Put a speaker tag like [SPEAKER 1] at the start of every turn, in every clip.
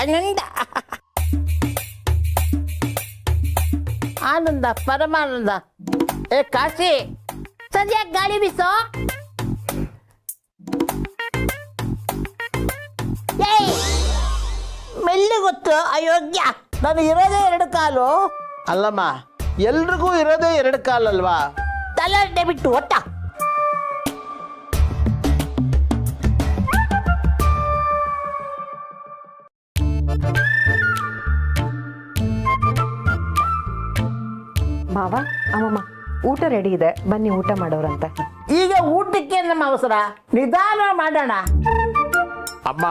[SPEAKER 1] ಆನಂದ ಆನಂದ ಪರಮಾನಂದ. ಏ ಕಾಶಿ, ಸದ್ಯಾಗ ಗಾಳಿ ಬೀಸೋ. ಮೆಲ್ಲಿ ಗೊತ್ತು ಅಯೋಗ್ಯ, ನಾನು ಇರೋದೇ 2 ಕಾಲು.
[SPEAKER 2] ಅಲ್ಲಮ್ಮ, ಎಲ್ರಿಗೂ ಇರೋದೇ 2 ಕಾಲಲ್ವಾ?
[SPEAKER 1] ತಲೆ ಬಿಟ್ಟು ಒಟ್ಟ.
[SPEAKER 3] ಮಾವ, ಅಮ್ಮಮ್ಮ, ಊಟ ರೆಡಿ ಇದೆ, ಬನ್ನಿ ಊಟ ಮಾಡೋರಂತೆ.
[SPEAKER 1] ಈಗ ಊಟಕ್ಕೆ ನಮ್ಮ ಅವಸರ, ನಿಧಾನ ಮಾಡೋಣ.
[SPEAKER 2] ಅಮ್ಮ,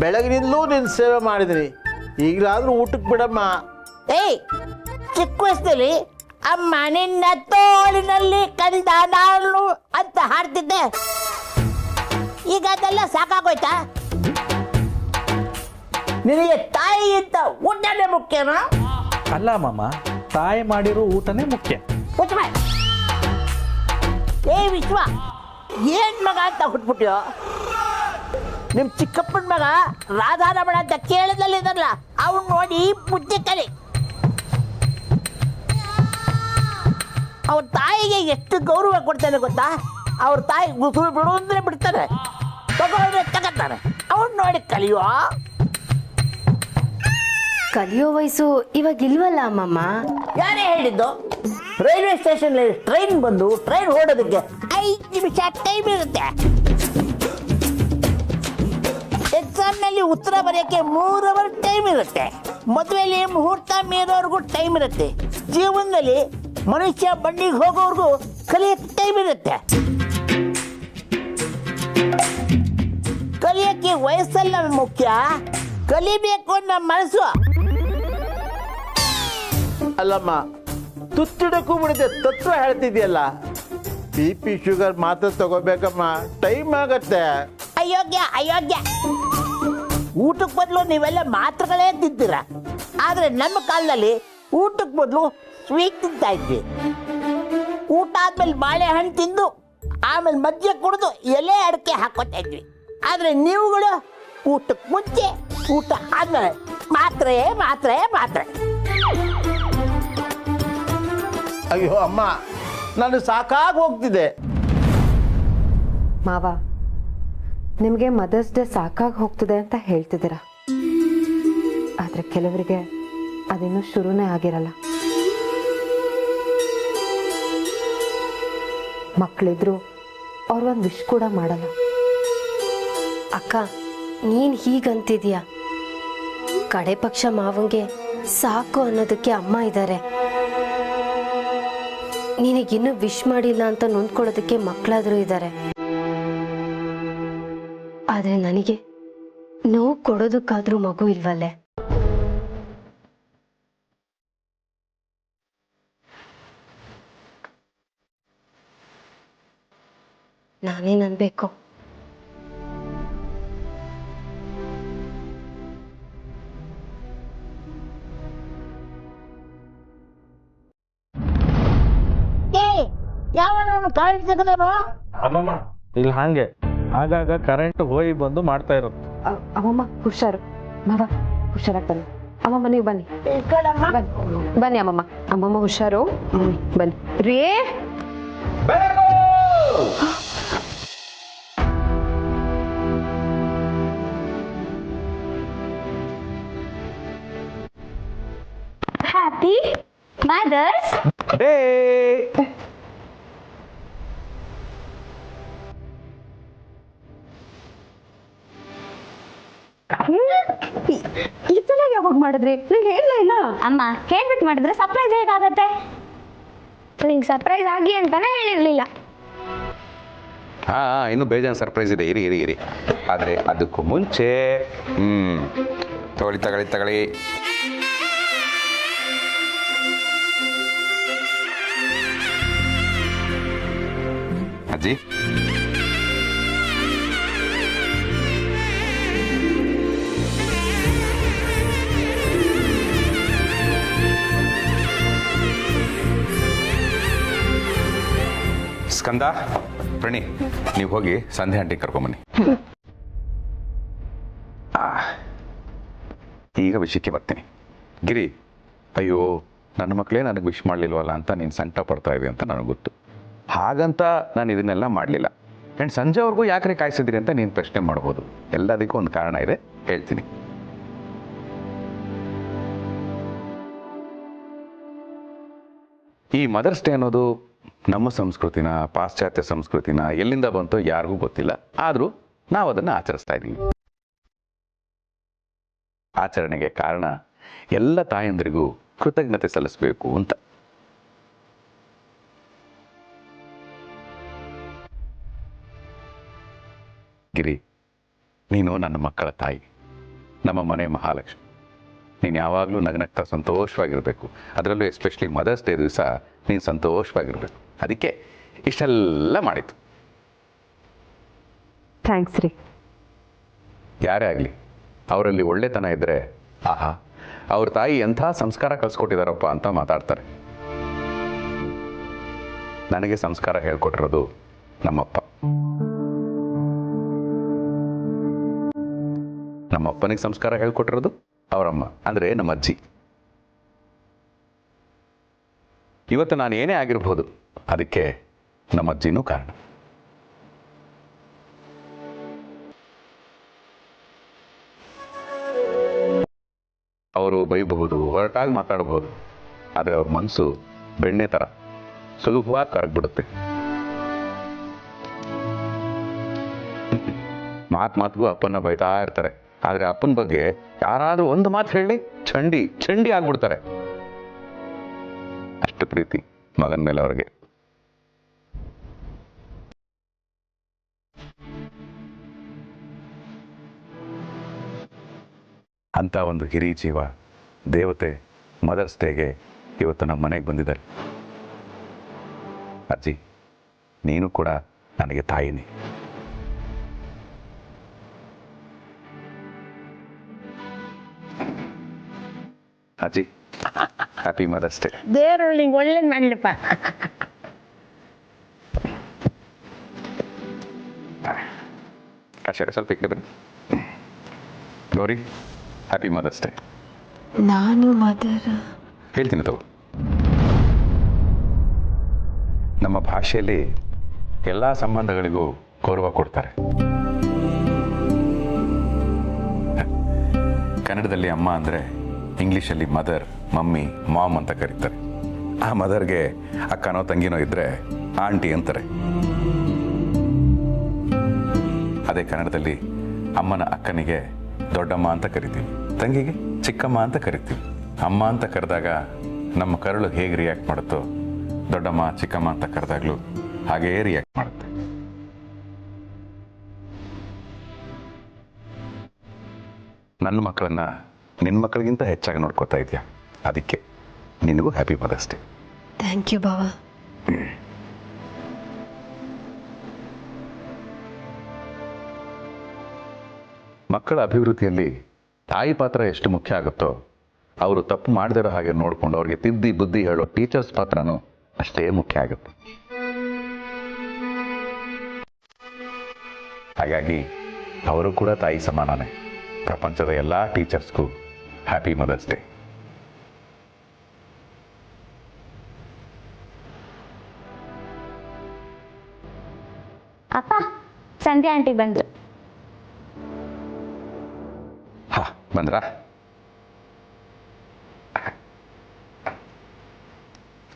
[SPEAKER 2] ಬೆಳಗಿನಿಂದಲೂ ನಿನ್ನ ಸೇವೆ ಮಾಡಿದ್ರಿ, ಈಗಲಾದ್ರೂ ಊಟಕ್ಕೆ ಬಿಡಮ್ಮ.
[SPEAKER 1] ಏಯ್, ಚಿಕ್ಕ ವಯಸ್ಸಲ್ಲಿ ಅಮ್ಮ ನಿನ್ನ ತೋಳಿನಲ್ಲಿ ಕಂದ ನಾನು ಅಂತ ಹಾಡ್ತಿದ್ದೆ. ಈಗ ಅದೆಲ್ಲ ಸಾಕಾಗೋಯ್ತಾ? ನಿನಗೆ ತಾಯಿ ಅಂತ ಊಟನೇ ಮುಖ್ಯನಾ?
[SPEAKER 4] ಅಲ್ಲ ಮಾಮ, ತಾಯಿ ಮಾಡಿರೋ ಊಟನೇ ಮುಖ್ಯ.
[SPEAKER 1] ಏ ವಿಶ್ವ, ಏನ್ ಮಗ ಅಂತ ಹುಟ್ಬಿಟ್ಯೋ? ನಿಮ್ ಚಿಕ್ಕಪ್ಪನ ಮಗ ರಾಧಾರಮಣ ಅಂತ ಕೇಳಿದಲ್ಲಿದಲ್ಲ, ಅವ್ನು ನೋಡಿ ಬುದ್ಧಿ ಕಲಿ. ಅವ್ರ ತಾಯಿಗೆ ಎಷ್ಟು ಗೌರವ ಕೊಡ್ತಾನೆ ಗೊತ್ತಾ? ಅವ್ರ ತಾಯಿ ಗುಸುರು ಬಿಡು ಅಂದ್ರೆ ಬಿಡ್ತಾನೆ, ತಗೊಂಡ್ರೆ ತಗತಾನೆ. ಅವ್ನು ನೋಡಿ ಕಲಿಯೋ.
[SPEAKER 5] ಕಲಿಯೋ ವಯಸ್ಸು ಇವಾಗ ಇಲ್ವಲ್ಲ ಅಮ್ಮಮ್ಮ.
[SPEAKER 1] ಯಾರೇ ಹೇಳಿದ್ದು? ರೈಲ್ವೆ ಸ್ಟೇಷನ್ ಟ್ರೈನ್ ಬಂದು ಟ್ರೈನ್ ಓಡೋದಕ್ಕೆ 5 ನಿಮಿಷ ಟೈಮ್ ಇರುತ್ತೆ. ಎಕ್ಸಾಮ್ ನಲ್ಲಿ ಉತ್ತರ ಬರೆಯಕ್ಕೆ 3 ಅವರ್ ಟೈಮ್ ಇರುತ್ತೆ. ಮದುವೆಯಲ್ಲಿ ಮುಹೂರ್ತ ಮೀರೋರ್ಗೂ ಟೈಮ್ ಇರುತ್ತೆ. ಜೀವನದಲ್ಲಿ ಮನುಷ್ಯ ಬಂಡಿಗೆ ಹೋಗೋರ್ಗೂ ಕಲಿಯಕ್ಕೆ ಟೈಮ್ ಇರುತ್ತೆ. ಕಲಿಯಕ್ಕೆ ವಯಸ್ಸಲ್ಲ ಮುಖ್ಯ, ಕಲಿಬೇಕು ಅನ್ನೋ ಮನಸ್ಸು.
[SPEAKER 2] ಅಲ್ಲಮ್ಮ, ತುತ್ತಿಡಕ್ಕೂ ಬಿಡದೆ ತತ್ವ ಹೇಳ್ತಿದ್ಯಲ್ಲ. BP ಶುಗರ್ ಮಾತ್ರ ತಗೋಬೇಕಮ್ಮ, ಟೈಮ್ ಆಗತ್ತೆ.
[SPEAKER 1] ಅಯೋಗ್ಯ ಅಯೋಗ್ಯ. ಊಟಕ್ಕೆ ಬದಲು ನೀವೆಲ್ಲ ಮಾತ್ರೆಗಳೇ ತಿಂತೀರ. ಆದ್ರೆ ನಮ್ಮ ಕಾಲದಲ್ಲಿ ಊಟಕ್ಕೆ ಬದಲು ಸ್ವೀಟ್ ತಿಂತಾ ಇದ್ವಿ. ಊಟ ಆದ್ಮೇಲೆ ಬಾಳೆಹಣ್ಣು ತಿಂದು ಆಮೇಲೆ ಮಜ್ಜಿಗೆ ಕುಡಿದು ಎಲೆ ಅಡಿಕೆ ಹಾಕೋತಾ ಇದ್ವಿ. ಆದ್ರೆ ನೀವುಗಳು ಊಟಕ್ಕೆ ಮುಂಚೆ, ಊಟ ಆದ್ಮೇಲೆ ಮಾತ್ರೆ ಮಾತ್ರೆ ಮಾತ್ರೆ.
[SPEAKER 2] ಅಯ್ಯೋ ಅಮ್ಮ, ನಾನು ಸಾಕಾಗಿ ಹೋಗ್ತಿದ್ದೆ.
[SPEAKER 3] ಮಾವ, ನಿಮಗೆ ಮದರ್ಸ್ ಡೇ ಸಾಕಾಗಿ ಹೋಗ್ತದೆ ಅಂತ ಹೇಳ್ತಿದ್ದೀರಾ, ಆದರೆ ಕೆಲವರಿಗೆ ಅದಿನ್ನೂ ಶುರುನೇ ಆಗಿರಲ್ಲ. ಮಕ್ಕಳಿದ್ರು ಅವ್ರು ಒಂದು ವಿಶ್ ಕೂಡ ಮಾಡಲ್ಲ.
[SPEAKER 5] ಅಕ್ಕ, ನೀನ್ ಹೀಗಂತಿದೀಯ. ಕಡೆ ಪಕ್ಷ ಮಾವಂಗೆ ಸಾಕು ಅನ್ನೋದಕ್ಕೆ ಅಮ್ಮ ಇದ್ದಾರೆ. ನಿನಗಿನ್ನೂ ವಿಶ್ ಮಾಡಿಲ್ಲ ಅಂತ ನೊಂದ್ಕೊಳ್ಳೋದಕ್ಕೆ ಮಕ್ಕಳಾದ್ರೂ ಇದ್ದಾರೆ. ಆದ್ರೆ ನನಗೆ ನೋವು ಕೊಡೋದಕ್ಕಾದ್ರೂ ಮಗು ಇಲ್ವಲ್ಲೇ. ನಾನೇನ್ ಅನ್ಬೇಕು?
[SPEAKER 4] ಅಮ್ಮಮ್ಮ, ಇಲ್ಲಿ ಹಂಗೆ ಆಗಾಗ ಕರೆಂಟ್ ಹೋಗಿ ಬಂದು ಮಾಡ್ತಾ ಇರುತ್ತೆ.
[SPEAKER 3] ಅಮ್ಮಮ್ಮ ಹುಷಾರು, ಮಾವ ಹುಷಾರಾಗಿ ಬನ್ನಿ. ಅಮ್ಮಮ್ಮ ನೀವು ಬನ್ನಿ, ಬನ್ನಿ ಅಮ್ಮಮ್ಮ. ಅಮ್ಮಮ್ಮ ಹುಷಾರು, ಬನ್ನಿ ರೇ.
[SPEAKER 5] Happy mother's
[SPEAKER 4] Day.
[SPEAKER 3] ಇದೆಲ್ಲ ಯಾವಾಗ ಮಾಡಿದ್ರಿ? ನಂಗೆ ಹೇಳಲೇ ಇಲ್ಲ.
[SPEAKER 6] ಅಮ್ಮ, ಹೇಳ್ಬಿಟ್ಟು ಮಾಡಿದ್ರೆ ಸರ್ಪ್ರೈಸ್ ಹೇಗಾಗತ್ತೆ? ನಿಂಗೆ ಸರ್ಪ್ರೈಸ್ ಆಗಿ ಅಂತಾನೆ ಹೇಳಿರ್ಲಿಲ್ಲ.
[SPEAKER 7] ಇನ್ನು ಬೇಜಾನ್ ಸರ್ಪ್ರೈಸ್ ಇದೆ, ಇರಿ ಇರಿ ಇರಿ. ಆದರೆ ಅದಕ್ಕೂ ಮುಂಚೆ ತಗೊಳ್ಳಿ ತಗೊಳ್ಳಿ ತಗೊಳ್ಳಿ. ಅಜ್ಜಿ, ಸ್ಕಂದ, ಪ್ರಣಿ, ನೀವು ಹೋಗಿ ಸಂಧ್ಯಾ ಆಂಟಿ ಕರ್ಕೊಂಬನ್ನಿ. ಈಗ ವಿಷಯಕ್ಕೆ ಬರ್ತೀನಿ. ಗಿರಿ, ಅಯ್ಯೋ ನನ್ನ ಮಕ್ಕಳೇ ನನಗೆ ವಿಶ್ ಮಾಡಲಿಲ್ವಲ್ಲ ಅಂತ ನೀನು ಸಂಕಟ ಪಡ್ತಾ ಇದ್ದೆ ಅಂತ ನನಗೆ ಗೊತ್ತು. ಹಾಗಂತ ನಾನು ಇದನ್ನೆಲ್ಲ ಮಾಡಲಿಲ್ಲ. ಆ್ಯಂಡ್ ಸಂಜೆವರೆಗೂ ಯಾಕ್ರೆ ಕಾಯಿಸಿದ್ರಿ ಅಂತ ನೀನು ಪ್ರಶ್ನೆ ಮಾಡ್ಬೋದು. ಎಲ್ಲದಕ್ಕೂ ಒಂದು ಕಾರಣ ಇದೆ, ಹೇಳ್ತೀನಿ. ಈ ಮದರ್ಸ್ ಡೇ ಅನ್ನೋದು ನಮ್ಮ ಸಂಸ್ಕೃತಿನ, ಪಾಶ್ಚಾತ್ಯ ಸಂಸ್ಕೃತಿನ, ಎಲ್ಲಿಂದ ಬಂತೋ ಯಾರಿಗೂ ಗೊತ್ತಿಲ್ಲ. ಆದರೂ ನಾವು ಅದನ್ನು ಆಚರಿಸ್ತಾ ಇದ್ದೀವಿ. ಆಚರಣೆಗೆ ಕಾರಣ ಎಲ್ಲ ತಾಯಂದಿರಿಗೂ ಕೃತಜ್ಞತೆ ಸಲ್ಲಿಸಬೇಕು ಅಂತ. ಗಿರಿ, ನೀನು ನನ್ನ ಮಕ್ಕಳ ತಾಯಿ, ನಮ್ಮ ಮನೆ ಮಹಾಲಕ್ಷ್ಮಿ. ನೀನು ಯಾವಾಗಲೂ ನಗನಗ್ತಾ ಸಂತೋಷವಾಗಿರಬೇಕು. ಅದರಲ್ಲೂ ಎಸ್ಪೆಷಲಿ ಮದರ್ಸ್ ಡೇ ದಿವಸ ನೀನು ಸಂತೋಷವಾಗಿರಬೇಕು. ಅದಕ್ಕೆ ಇಷ್ಟೆಲ್ಲ ಮಾಡಿತ್ತು.
[SPEAKER 3] ಥ್ಯಾಂಕ್ಸ್ ರೀ.
[SPEAKER 7] ಯಾರೇ ಆಗಲಿ ಅವರಲ್ಲಿ ಒಳ್ಳೆತನ ಇದ್ದರೆ ಆಹಾ ಅವ್ರ ತಾಯಿ ಎಂಥ ಸಂಸ್ಕಾರ ಕಲಿಸ್ಕೊಟ್ಟಿದಾರಪ್ಪ ಅಂತ ಮಾತಾಡ್ತಾರೆ. ನನಗೆ ಸಂಸ್ಕಾರ ಹೇಳ್ಕೊಟ್ಟಿರೋದು ನಮ್ಮಪ್ಪ. ನಮ್ಮಪ್ಪನಿಗೆ ಸಂಸ್ಕಾರ ಹೇಳ್ಕೊಟ್ಟಿರೋದು ಅವರಮ್ಮ, ಅಂದರೆ ನಮ್ಮ ಅಜ್ಜಿ. ಇವತ್ತು ನಾನು ಏನೇ ಆಗಿರ್ಬೋದು ಅದಕ್ಕೆ ನಮ್ಮ ಅಜ್ಜಿನೂ ಕಾರಣ. ಅವರು ಬೈಬಹುದು, ಹೊರಟಾಗಿ ಮಾತಾಡಬಹುದು, ಆದರೆ ಅವ್ರ ಮನಸ್ಸು ಬೆಣ್ಣೆ ಥರ ಸುಲಭವಾಗಿ ಕರಗ್ಬಿಡುತ್ತೆ. ಮಾತಿಗೂ ಅಪ್ಪನ ಬೈತಾ ಇರ್ತಾರೆ, ಆದರೆ ಅಪ್ಪನ ಬಗ್ಗೆ ಯಾರಾದರೂ ಒಂದು ಮಾತು ಹೇಳಿ ಚಂಡಿ ಆಗ್ಬಿಡ್ತಾರೆ. ಅಷ್ಟು ಪ್ರೀತಿ ಮಗನ ಮೇಲೆ ಅವ್ರಿಗೆ. ಅಂತ ಒಂದು ಹಿರಿಯ ಜೀವ, ದೇವತೆ ಮದರ್ಸ್ ಡೇಗೆ ಇವತ್ತು ನಮ್ಮ ಮನೆಗೆ ಬಂದಿದ್ದಾರೆ. ಅಜ್ಜಿ, ನೀನು ಕೂಡ ನನಗೆ ತಾಯಿನಿ. ಅಜ್ಜಿ, ಹ್ಯಾಪಿ ಮದರ್ಸ್ ಡೇ.
[SPEAKER 1] ದೇವರು ನಿಂಗೆ ಒಳ್ಳೇದು ಮಾಡಲಿಪ್ಪ.
[SPEAKER 7] ಕಾಶಿಯರ ಸ್ವಲ್ಪ ಈ ಕಡೆ ಬನ್ನಿ. Gauri, happy mother's day.
[SPEAKER 5] ನಾನು ಮದರ್
[SPEAKER 7] ಹೇಳ್ತೀನಿ ತಗೋ. ನಮ್ಮ ಭಾಷೆಯಲ್ಲಿ ಎಲ್ಲ ಸಂಬಂಧಗಳಿಗೂ ಗೌರವ ಕೊಡ್ತಾರೆ. ಕನ್ನಡದಲ್ಲಿ ಅಮ್ಮ ಅಂದರೆ ಇಂಗ್ಲೀಷಲ್ಲಿ ಮದರ್, ಮಮ್ಮಿ, ಮಾಮ್ ಅಂತ ಕರೀತಾರೆ. ಆ ಮದರ್ಗೆ ಅಕ್ಕನೋ ತಂಗಿನೋ ಇದ್ದರೆ ಆಂಟಿ ಅಂತಾರೆ. ಅದೇ ಕನ್ನಡದಲ್ಲಿ ಅಮ್ಮನ ಅಕ್ಕನಿಗೆ ದೊಡ್ಡಮ್ಮ ಅಂತ ಕರಿತೀವಿ, ತಂಗಿಗೆ ಚಿಕ್ಕಮ್ಮ ಅಂತ ಕರಿತೀವಿ. ಅಮ್ಮ ಅಂತ ಕರೆದಾಗ ನಮ್ಮ ಕರಳು ಹೇಗೆ ರಿಯಾಕ್ಟ್ ಮಾಡುತ್ತೋ, ದೊಡ್ಡಮ್ಮ ಚಿಕ್ಕಮ್ಮ ಅಂತ ಕರೆದಾಗ್ಲೂ ಹಾಗೇ ರಿಯಾಕ್ಟ್ ಮಾಡುತ್ತೆ. ನನ್ನ ಮಕ್ಕಳನ್ನ ನಿನ್ನ ಮಕ್ಕಳಿಗಿಂತ ಹೆಚ್ಚಾಗಿ ನೋಡ್ಕೋತಾ ಇದೆಯಾ, ಅದಕ್ಕೆ ನಿನಗೂ happy mother's day.
[SPEAKER 5] Thank you ಬಾವ.
[SPEAKER 7] ಮಕ್ಕಳ ಅಭಿವೃದ್ಧಿಯಲ್ಲಿ ತಾಯಿ ಪಾತ್ರ ಎಷ್ಟು ಮುಖ್ಯ ಆಗುತ್ತೋ, ಅವರು ತಪ್ಪು ಮಾಡದಿರೋ ಹಾಗೆ ನೋಡಿಕೊಂಡು ಅವ್ರಿಗೆ ತಿದ್ದಿ ಬುದ್ಧಿ ಹೇಳೋ ಟೀಚರ್ಸ್ ಪಾತ್ರನೂ ಅಷ್ಟೇ ಮುಖ್ಯ ಆಗುತ್ತೆ. ಹಾಗಾಗಿ ಅವರು ಕೂಡ ತಾಯಿ ಸಮಾನನೇ. ಪ್ರಪಂಚದ ಎಲ್ಲ ಟೀಚರ್ಸ್ಗೂ ಹ್ಯಾಪಿ ಮದರ್ಸ್ ಡೇ.
[SPEAKER 6] ಅಪ್ಪ, ಸಂಧ್ಯಾ ಆಂಟಿ ಬಂದ್ರು.
[SPEAKER 7] ಹಾ, ಬಂದ್ರಾ?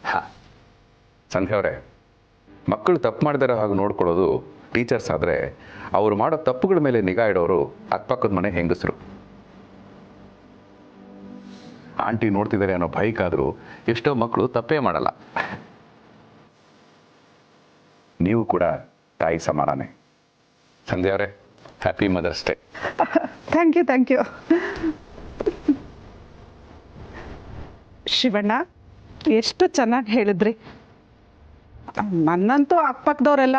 [SPEAKER 7] ಹಾ, ಸಂಧ್ಯಾ ಅವರೇ, ಮಕ್ಕಳು ತಪ್ಪು ಮಾಡದಿರೋ ಹಾಗೆ ನೋಡ್ಕೊಳ್ಳೋದು ಟೀಚರ್ಸ್ ಆದರೆ, ಅವರು ಮಾಡೋ ತಪ್ಪುಗಳ ಮೇಲೆ ನಿಗಾ ಇಡೋರು ಅಕ್ಕಪಕ್ಕದ ಮನೆ ಹೆಂಗಸರು. ಆಂಟಿ ನೋಡ್ತಿದ್ದಾರೆ ಅನ್ನೋ ಭಯಕ್ಕಾದರೂ ಎಷ್ಟೋ ಮಕ್ಕಳು ತಪ್ಪೇ ಮಾಡಲ್ಲ. ನೀವು ಕೂಡ ತಾಯಿ ಸಮಾನನೇ. ಸಂಧ್ಯಾ ಅವರೇ, happy mother's day.
[SPEAKER 8] Thank you. Shivanna, ಎಷ್ಟು ಚೆನ್ನಾಗಿ ಹೇಳಿದ್ರಿ. ನನ್ನಂತೂ ಅಕ್ಕಪಕ್ಕದವರೆಲ್ಲ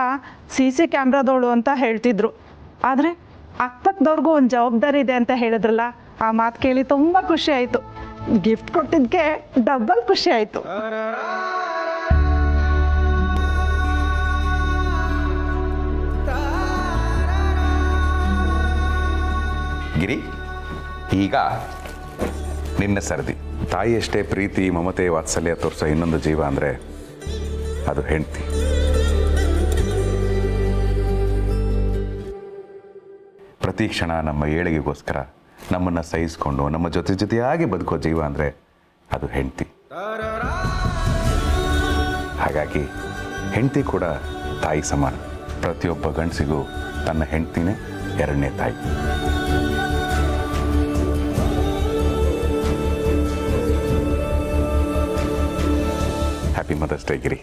[SPEAKER 8] CC ಕ್ಯಾಮ್ರಾದವಳು ಅಂತ ಹೇಳ್ತಿದ್ರು, ಆದರೆ ಅಕ್ಕಪಕ್ಕದವ್ರಿಗೂ ಒಂದು ಜವಾಬ್ದಾರಿ ಇದೆ ಅಂತ ಹೇಳಿದ್ರಲ್ಲ, ಆ ಮಾತು ಕೇಳಿ ತುಂಬ ಖುಷಿ ಆಯಿತು. ಗಿಫ್ಟ್ ಕೊಟ್ಟಿದ್ದಕ್ಕೆ ಡಬಲ್ ಖುಷಿ ಆಯಿತು.
[SPEAKER 7] ಗಿರಿ, ಈಗ ನಿನ್ನ ಸರದಿ. ತಾಯಿಯಷ್ಟೇ ಪ್ರೀತಿ ಮಮತೆ ವಾತ್ಸಲ್ಯ ತೋರಿಸೋ ಇನ್ನೊಂದು ಜೀವ ಅಂದರೆ ಅದು ಹೆಂಡತಿ. ಪ್ರತಿ ಕ್ಷಣ ನಮ್ಮ ಏಳಿಗೆಗೋಸ್ಕರ ನಮ್ಮನ್ನು ಸಹಿಸ್ಕೊಂಡು ನಮ್ಮ ಜೊತೆಯಾಗಿ ಬದುಕೋ ಜೀವ ಅಂದರೆ ಅದು ಹೆಂಡತಿ. ಹಾಗಾಗಿ ಹೆಂಡತಿ ಕೂಡ ತಾಯಿ ಸಮಾನ. ಪ್ರತಿಯೊಬ್ಬ ಗಂಡಸಿಗೂ ತನ್ನ ಹೆಂಡತಿನೇ ಎರಡನೇ ತಾಯಿ. Happy mother's day Giri.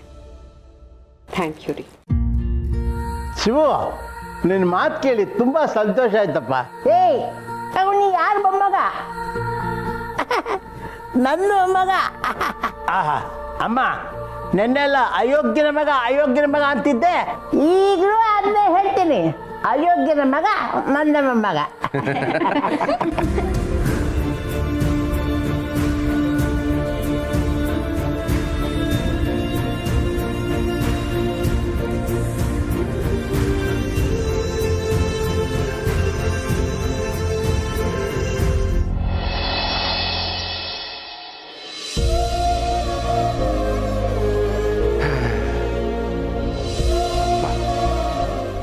[SPEAKER 3] Thank you ರೀ.
[SPEAKER 2] ಶಿವು, ನಿನ್ನ ಮಾತು ಕೇಳಿ ತುಂಬ ಸಂತೋಷ ಆಯ್ತಪ್ಪ.
[SPEAKER 1] ಏಯ್ ಅವನು ಯಾರು ಮೊಮ್ಮಗ? ನನ್ನ ಮೊಮ್ಮಗ.
[SPEAKER 2] ಆಹಾ ಅಮ್ಮ, ನೆನ್ನೆಲ್ಲ ಅಯೋಗ್ಯನ ಮಗ ಅಂತಿದ್ದೆ.
[SPEAKER 1] ಈಗಲೂ ಅದನ್ನೇ ಹೇಳ್ತೀನಿ, ಅಯೋಗ್ಯನ ಮಗ ನನ್ನ ಮೊಮ್ಮಗ.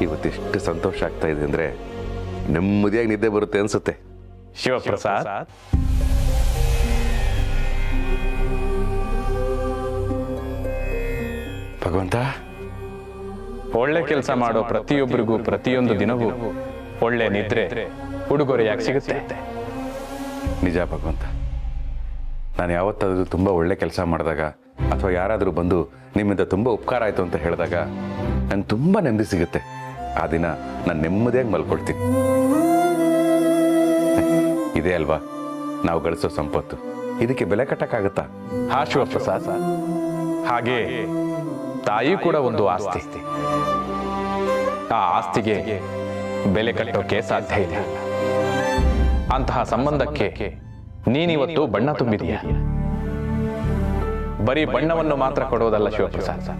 [SPEAKER 7] ಇವತ್ತೆಷ್ಟು ಸಂತೋಷ ಆಗ್ತಾ ಇದೆ ಅಂದರೆ ನೆಮ್ಮದಿಯಾಗಿ ನಿದ್ದೆ ಬರುತ್ತೆ ಅನ್ಸುತ್ತೆ.
[SPEAKER 4] ಶಿವಪ್ರಸಾದ್,
[SPEAKER 7] ಭಗವಂತ,
[SPEAKER 4] ಒಳ್ಳೆ ಕೆಲಸ ಮಾಡೋ ಪ್ರತಿಯೊಬ್ಬರಿಗೂ ಪ್ರತಿಯೊಂದು ದಿನವೂ ಒಳ್ಳೆ ನಿದ್ರೆ ಉಡುಗೊರೆಯಾಗಿ ಸಿಗುತ್ತೆ.
[SPEAKER 7] ನಿಜ ಭಗವಂತ, ನಾನು ಯಾವತ್ತಾದರೂ ತುಂಬ ಒಳ್ಳೆ ಕೆಲಸ ಮಾಡಿದಾಗ ಅಥವಾ ಯಾರಾದರೂ ಬಂದು ನಿಮ್ಮಿಂದ ತುಂಬ ಉಪಕಾರ ಆಯಿತು ಅಂತ ಹೇಳಿದಾಗ ನಂಗೆ ತುಂಬ ನೆಮ್ಮದಿ ಸಿಗುತ್ತೆ. ಆ ದಿನ ನಾನು ನೆಮ್ಮದಿಯಾಗಿ ಮಲ್ಕೊಳ್ತೀನಿ. ಇದೇ ಅಲ್ವಾ ನಾವು ಗಳಿಸೋ ಸಂಪತ್ತು. ಇದಕ್ಕೆ ಬೆಲೆ ಕಟ್ಟಕ್ಕಾಗತ್ತಾ?
[SPEAKER 4] ಹಾ ಶಿವಪ್ರಸಾದ್, ಹಾಗೆ ತಾಯಿ ಕೂಡ ಒಂದು ಆಸ್ತಿ. ಆ ಆಸ್ತಿಗೆ ಬೆಲೆ ಕಟ್ಟೋಕೆ ಸಾಧ್ಯ ಇಲ್ಲ. ಅಂತಹ ಸಂಬಂಧಕ್ಕೆ ನೀನಿವತ್ತು ಬಣ್ಣ ತುಂಬಿದೀಯ. ಬರೀ ಬಣ್ಣವನ್ನು ಮಾತ್ರ ಕೊಡೋದಲ್ಲ ಶಿವಪ್ರಸಾದ್,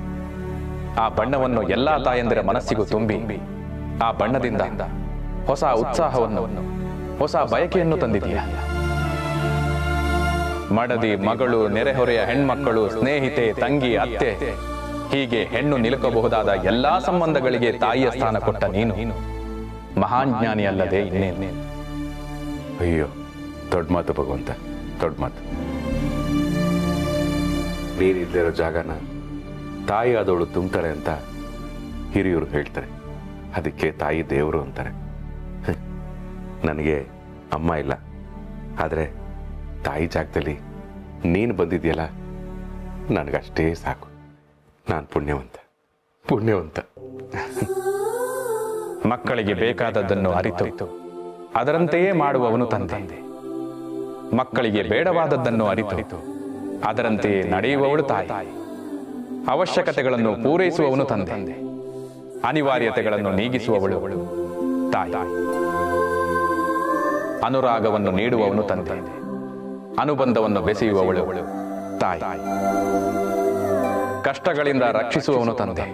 [SPEAKER 4] ಆ ಬಣ್ಣವನ್ನು ಎಲ್ಲಾ ತಾಯಂದಿರ ಮನಸ್ಸಿಗೂ ತುಂಬಿ ಆ ಬಣ್ಣದಿಂದ ಹೊಸ ಉತ್ಸಾಹವನ್ನು, ಹೊಸ ಬಯಕೆಯನ್ನು ತಂದಿದೀಯ. ಮಡದಿ, ಮಗಳು, ನೆರೆಹೊರೆಯ ಹೆಣ್ಮಕ್ಕಳು, ಸ್ನೇಹಿತೆ, ತಂಗಿ, ಅತ್ತೆ, ಹೀಗೆ ಹೆಣ್ಣು ನಿಲುಕಬಹುದಾದ ಎಲ್ಲಾ ಸಂಬಂಧಗಳಿಗೆ ತಾಯಿಯ ಸ್ಥಾನ ಕೊಟ್ಟ ನೀನು ಮಹಾನ್ ಜ್ಞಾನಿ ಅಲ್ಲದೆ ಇನ್ನೇನು.
[SPEAKER 7] ಅಯ್ಯೋ, ದೊಡ್ಡ ಮಾತು ಭಗವಂತ, ದೊಡ್ಡ ಮಾತು. ನೀರಿದ್ದರೋ ಜಾಗನ ತಾಯಿ ಆದವಳು ತುಂಬ್ತಾರೆ ಅಂತ ಹಿರಿಯರು ಹೇಳ್ತಾರೆ. ಅದಕ್ಕೆ ತಾಯಿ ದೇವರು ಅಂತಾರೆ. ನನಗೆ ಅಮ್ಮ ಇಲ್ಲ, ಆದರೆ ತಾಯಿ ಜಾಗದಲ್ಲಿ ನೀನು ಬಂದಿದ್ಯಲ್ಲ, ನನಗಷ್ಟೇ ಸಾಕು. ನಾನು ಪುಣ್ಯವಂತ.
[SPEAKER 4] ಮಕ್ಕಳಿಗೆ ಬೇಕಾದದ್ದನ್ನು ಅರಿತು ಅದರಂತೆಯೇ ಮಾಡುವವನು ತಂದೆ. ಮಕ್ಕಳಿಗೆ ಬೇಡವಾದದ್ದನ್ನು ಅರಿತು ಅದರಂತೆಯೇ ನಡೆಯುವವಳು ತಾಯಿ. ಅವಶ್ಯಕತೆಗಳನ್ನು ಪೂರೈಸುವವನು ತಂದೆ. ಅನಿವಾರ್ಯತೆಗಳನ್ನು ನೀಗಿಸುವವಳು ತಾಯಿ. ಅನುರಾಗವನ್ನು ನೀಡುವವನು ತಂದೆ. ಅನುಬಂಧವನ್ನು ಬೆಸೆಯುವವಳು ತಾಯಿ. ಕಷ್ಟಗಳಿಂದ ರಕ್ಷಿಸುವವನು ತಂದೆ.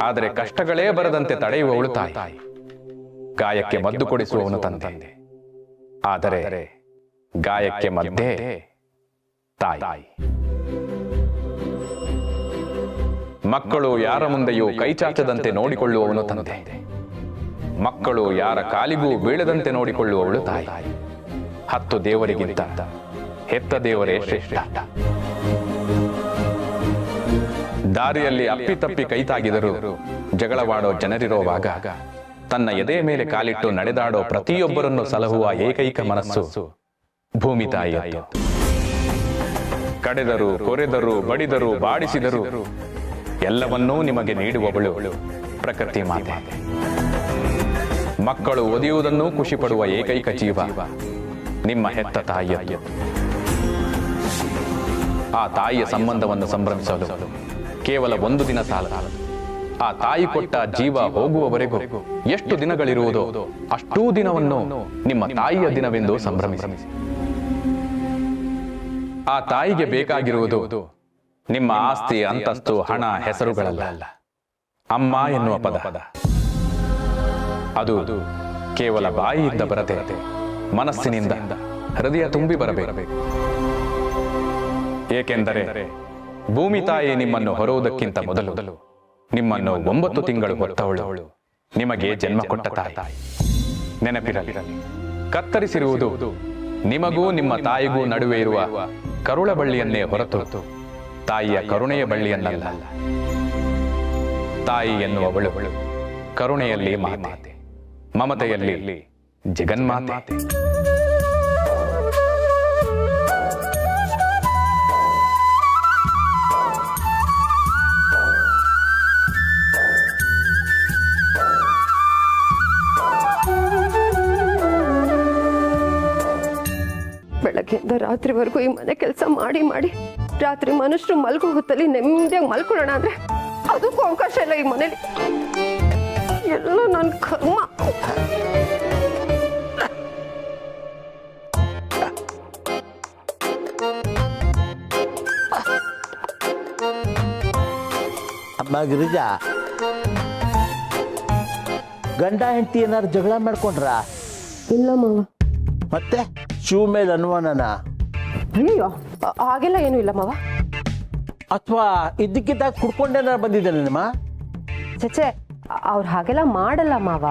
[SPEAKER 4] ಆದರೆ ಕಷ್ಟಗಳೇ ಬರದಂತೆ ತಡೆಯುವವಳು ತಾಯಿ. ಗಾಯಕ್ಕೆ ಮದ್ದು ಕೊಡಿಸುವವನು ತಂದೆ. ಆದರೆ ಗಾಯಕ್ಕೆ ಮದ್ದೇ ತಾಯಿ. ಮಕ್ಕಳು ಯಾರ ಮುಂದೆಯೂ ಕೈಚಾಚದಂತೆ ನೋಡಿಕೊಳ್ಳುವವನು ತಂದೆ. ಮಕ್ಕಳು ಯಾರ ಕಾಲಿಗೂ ಬೀಳದಂತೆ ನೋಡಿಕೊಳ್ಳುವವಳು ತಾಯಿ. 10 ದೇವರಿಗಿಂತ ಹೆತ್ತ ದೇವರೇ ಶ್ರೇಷ್ಠ. ದಾರಿಯಲ್ಲಿ ಅಪ್ಪಿತಪ್ಪಿ ಕೈತಾಗಿದರೂ ಜಗಳವಾಡೋ ಜನರಿರುವಾಗ ತನ್ನ ಎದೆ ಮೇಲೆ ಕಾಲಿಟ್ಟು ನಡೆದಾಡೋ ಪ್ರತಿಯೊಬ್ಬರನ್ನು ಸಲಹುವ ಏಕೈಕ ಮನಸ್ಸು ಭೂಮಿ ತಾಯಿಯದ್ದು. ಕಡೆದರು, ಕೊರೆದರು, ಬಡಿದರು, ಬಾಡಿಸಿದರು ಎಲ್ಲವನ್ನೂ ನಿಮಗೆ ನೀಡುವವಳು ಪ್ರಕೃತಿ ಮಾತೆ. ಮಕ್ಕಳು ಒದೆಯುವುದನ್ನೂ ಖುಷಿ ಪಡುವ ಏಕೈಕ ಜೀವ ನಿಮ್ಮ ಹೆತ್ತ ತಾಯಿಯದ್ದು. ಆ ತಾಯಿಯ ಸಂಬಂಧವನ್ನು ಸಂಭ್ರಮಿಸಲು ಕೇವಲ 1 ದಿನ ಸಾಲ. ಆ ತಾಯಿ ಕೊಟ್ಟ ಜೀವ ಹೋಗುವವರೆಗೂ ಎಷ್ಟು ದಿನಗಳಿರುವುದೋ ಅಷ್ಟೂ ದಿನವನ್ನು ನಿಮ್ಮ ತಾಯಿಯ ದಿನವೆಂದು ಸಂಭ್ರಮಿಸಿ. ಆ ತಾಯಿಗೆ ಬೇಕಾಗಿರುವುದು ನಿಮ್ಮ ಆಸ್ತಿ, ಅಂತಸ್ತು, ಹಣ, ಹೆಸರುಗಳಲ್ಲ, ಅಮ್ಮ ಎನ್ನುವ ಪದ. ಅದು ಕೇವಲ ಬಾಯಿಯಿಂದ ಬರದೆ ಮನಸ್ಸಿನಿಂದ ಹೃದಯ ತುಂಬಿ ಬರಬೇಕು. ಏಕೆಂದರೆ ಭೂಮಿ ತಾಯಿ ನಿಮ್ಮನ್ನು ಹೊರುವುದಕ್ಕಿಂತ ಮೊದಲು ನಿಮ್ಮನ್ನು 9 ತಿಂಗಳು ಹೊತ್ತವಳು ನಿಮಗೆ ಜನ್ಮ ಕೊಟ್ಟ ತಾಯಿ. ನೆನಪಿರಲಿ, ಕತ್ತರಿಸಿರುವುದು ನಿಮಗೂ ನಿಮ್ಮ ತಾಯಿಗೂ ನಡುವೆ ಇರುವ ಕರುಳ ಬಳ್ಳಿಯನ್ನೇ ಹೊರತು ತಾಯಿಯ ಕರುಣೆಯ ಬಳ್ಳಿಯನ್ನಲ್ಲ. ತಾಯಿ ಎನ್ನುವವಳು ಕರುಣೆಯಲ್ಲಿ ಮಾತೆ, ಮಮತೆಯಲ್ಲಿ ಜಗನ್ಮಾತೆ.
[SPEAKER 3] ಬೆಳಗ್ಗೆಯಿಂದ ರಾತ್ರಿವರೆಗೂ ಈ ಮನೆ ಕೆಲಸ ಮಾಡಿ ಮಾಡಿ ರಾತ್ರಿ ಮನುಷ್ಯರು ಮಲ್ಕೋ ಹೊತ್ತಲ್ಲಿ ನೆಮ್ಮದಿಯಾಗಿ ಮಲ್ಕೊಳ್ಳೋಣ ಅಂದ್ರೆ ಅದಕ್ಕೂ ಅವಕಾಶ ಇಲ್ಲ ಈ ಮನೇಲಿ. ಎಲ್ಲ ನನ್ನ ಕರ್ಮ.
[SPEAKER 1] ಅಮ್ಮ ಗಿರಿಜಾ, ಗಂಡ ಹೆಂಡತಿ ಏನಾದ್ರು ಜಗಳ ಮಾಡ್ಕೊಂಡ್ರ?
[SPEAKER 3] ಇಲ್ಲ ಮಾವ.
[SPEAKER 1] ಮತ್ತೆ ಶಿವ ಮೇಲೆ ಅನುಮಾನನ?
[SPEAKER 3] ಅಯ್ಯೋ, ಹಾಗೆಲ್ಲ ಏನೂ ಇಲ್ಲ ಮಾವ.
[SPEAKER 1] ಅಥವಾ ಇದ್ದಕ್ಕಿದ್ದಾಗ ಕುಡ್ಕೊಂಡೇನಾರು ಬಂದಿದ್ದಾನೇನಮ್ಮ?
[SPEAKER 3] ಚಚೆ, ಅವ್ರು ಹಾಗೆಲ್ಲ ಮಾಡಲ್ಲ ಮಾವ.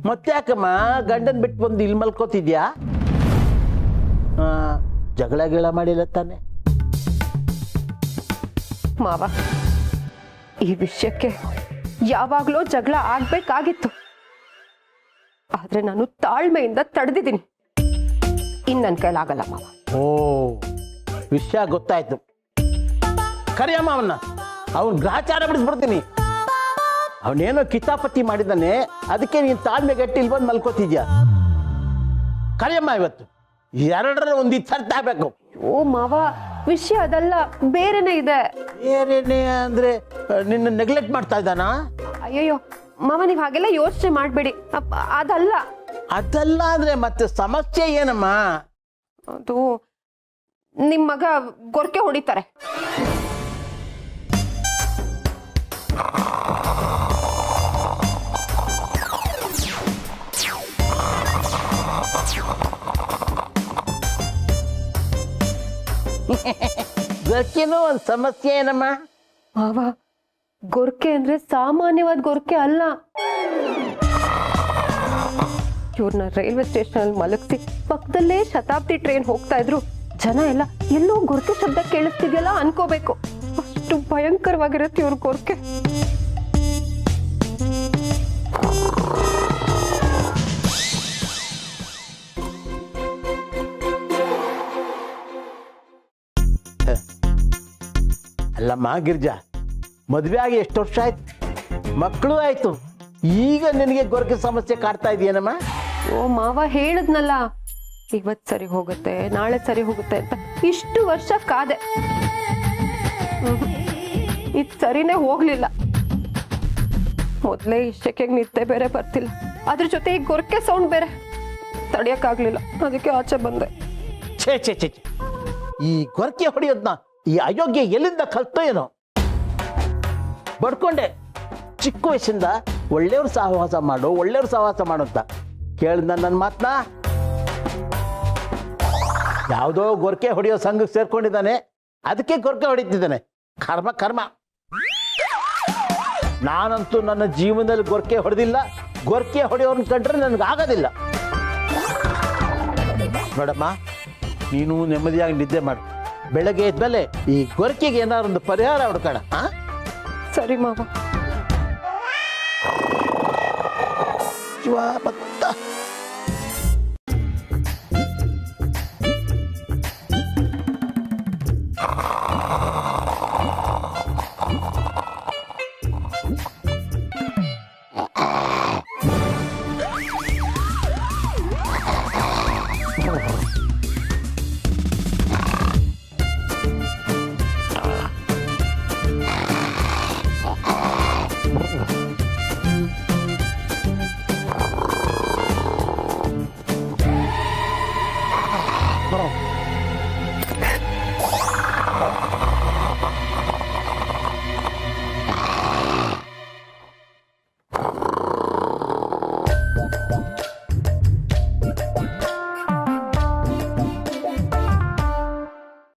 [SPEAKER 1] ಮತ್ತೆ ಯಾಕಮ್ಮ ಗಂಡನ್ ಬಿಟ್ಟು ಬಂದು ಇಲ್ಲಿ ಮಲ್ಕೋತಿದ್ಯಾ? ಜಗಳ ಗಿಳ ಮಾಡಿಲ್ಲ ತಾನೆ?
[SPEAKER 3] ಮಾವ, ಈ ವಿಷಯಕ್ಕೆ ಯಾವಾಗ್ಲೂ ಜಗಳ ಆಗ್ಬೇಕಾಗಿತ್ತು. ಆದ್ರೆ ನಾನು ತಾಳ್ಮೆಯಿಂದ ತಡೆದಿದ್ದೀನಿ. ಇನ್ ನನ್ನ ಕೈಲಾಗಲ್ಲ ಮಾವ.
[SPEAKER 1] ಓ, ವಿಷಯ ಗೊತ್ತಾಯ್ತು. ಕರಿಯಮ್ಮ ಅವನ್ನ, ಅವನ್ ಗ್ರಹಚಾರ ಬಿಡಿಸ್ಬಿಡ್ತೀನಿ. ಅವನೇನೋ ಕಿತಾಪತಿ ಮಾಡಿದ್ದಾನೆ, ಅದಕ್ಕೆ ನೀನ್ ತಾಳ್ಮೆ ಗಟ್ಟಿ ಇಲ್ಲಿ ಬಂದು ಮಲ್ಕೋತಿದ್ಯಾ. ಕರಿಯಮ್ಮ, ಇವತ್ತು ಎರಡರ ಒಂದು ಇತ್ತರ್ಥ ಆಗ್ಬೇಕು.
[SPEAKER 3] ಓ ಮಾವ, ವಿಷಯ ಅದಲ್ಲ, ಬೇರೆನೇ ಇದೆ.
[SPEAKER 1] ಬೇರೆನೇ ಅಂದ್ರೆ ನಿನ್ನ ನೆಗ್ಲೆಕ್ಟ್ ಮಾಡ್ತಾ ಇದ್ದಾನಾ?
[SPEAKER 3] ಅಯ್ಯಯ್ಯೋ ಮಾವ, ನೀವ್ ಹಾಗೆಲ್ಲ ಯೋಚನೆ ಮಾಡ್ಬೇಡಿ. ಅದಲ್ಲ.
[SPEAKER 1] ಅದಲ್ಲ ಅಂದ್ರೆ ಮತ್ತೆ ಸಮಸ್ಯೆ ಏನಮ್ಮ?
[SPEAKER 3] ಅದು ನಿಮ್ ಮಗ ಗೊರ್ಕೆ ಹೊಡಿತಾರೆ.
[SPEAKER 1] ಗೊರ್ಕೆನೂ ಒಂದು ಸಮಸ್ಯೆ ಏನಮ್ಮ?
[SPEAKER 3] ಮಾವ, ಗೊರ್ಕೆ ಅಂದ್ರೆ ಸಾಮಾನ್ಯವಾದ ಗೊರ್ಕೆ ಅಲ್ಲ. ಇವ್ರನ್ನ ರೈಲ್ವೆ ಸ್ಟೇಷನ್ ಅಲ್ಲಿ ಮಲಗಿಸಿ ಪಕ್ಕದಲ್ಲೇ ಶತಾಬ್ದಿ ಟ್ರೈನ್ ಹೋಗ್ತಾ ಇದ್ರು. ಜನ ಎಲ್ಲ ಎಲ್ಲೋ ಗೊರ್ಕೆ ಶಬ್ದ ಕೇಳಿಸ್ತಿದ್ಯಲ್ಲ ಅನ್ಕೋಬೇಕು. ಅಷ್ಟು ಭಯಂಕರವಾಗಿರುತ್ತೆ ಇವ್ರ ಗೊರ್ಕೆ.
[SPEAKER 1] ಅಲ್ಲಮ್ಮ ಗಿರ್ಜಾ, ಮದುವೆ ಆಗಿ ಎಷ್ಟು ವರ್ಷ ಆಯ್ತು? ಮಕ್ಕಳು ಆಯ್ತು, ಈಗ ನಿನಗೆ ಗೊರಕೆ ಸಮಸ್ಯೆ ಕಾಡ್ತಾ ಇದೆಯೇನಮ್ಮ?
[SPEAKER 3] ಓ ಮಾವ, ಹೇಳಿದ್ನಲ್ಲ ಇವತ್ ಸರಿ ಹೋಗುತ್ತೆ, ನಾಳೆ ಸರಿ ಹೋಗುತ್ತೆ ಅಂತ. ಇಷ್ಟು ವರ್ಷ ಕಾದೆ, ಇದು ಸರಿನೇ ಹೋಗ್ಲಿಲ್ಲ. ಮೊದ್ಲೇ ಇಷ್ಟಕ್ಕೆ ನಿದ್ದೆ ಬೇರೆ ಬರ್ತಿಲ್ಲ, ಅದ್ರ ಜೊತೆ ಈ ಗೊರಕೆ ಸೌಂಡ್ ಬೇರೆ ತಡಿಯಕ್ಕಾಗ್ಲಿಲ್ಲ. ಅದಕ್ಕೆ ಆಚೆ ಬಂದೆ.
[SPEAKER 1] ಛೇ ಛೇ ಛೇ, ಈ ಗೊರಕೆ ಹೊಡೆಯೋದ್ನ ಈ ಅಯೋಗ್ಯ ಎಲ್ಲಿಂದ ಕಲ್ತೋ ಏನೋ? ಬಡ್ಕೊಂಡೆ ಚಿಕ್ಕ ವಯಸ್ಸಿಂದ ಒಳ್ಳೆಯವ್ರ ಸಹವಾಸ ಮಾಡು, ಒಳ್ಳೆಯವ್ರ ಸಹವಾಸ ಮಾಡು ಅಂತ ಕೇಳ್ದ ನನ್ನ ಮಾತನ್ನ. ಯಾವುದೋ ಗೊರಕೆ ಹೊಡೆಯೋ ಸಂಘಕ್ಕೆ ಸೇರ್ಕೊಂಡಿದ್ದಾನೆ, ಅದಕ್ಕೆ ಗೊರಕೆ ಹೊಡಿತಿದ್ದಾನೆ. ಕರ್ಮ ಕರ್ಮ. ನಾನಂತೂ ನನ್ನ ಜೀವನದಲ್ಲಿ ಗೊರಕೆ ಹೊಡೆದಿಲ್ಲ. ಗೊರಕೆ ಹೊಡೆಯೋರ್ನ ಕಂಡ್ರೆ ನನಗಾಗೋದಿಲ್ಲ. ನೋಡಮ್ಮ, ನೀನು ನೆಮ್ಮದಿಯಾಗಿ ನಿದ್ದೆ ಮಾಡು. ಬೆಳಗ್ಗೆ ಎದ್ಮೇಲೆ ಈ ಗೊರಕೆಗೆ ಏನಾದ್ರು ಒಂದು ಪರಿಹಾರ ಹುಡ್ಕೋಣ.
[SPEAKER 3] ಸರಿ ಮಾವ.
[SPEAKER 1] ಶಿವ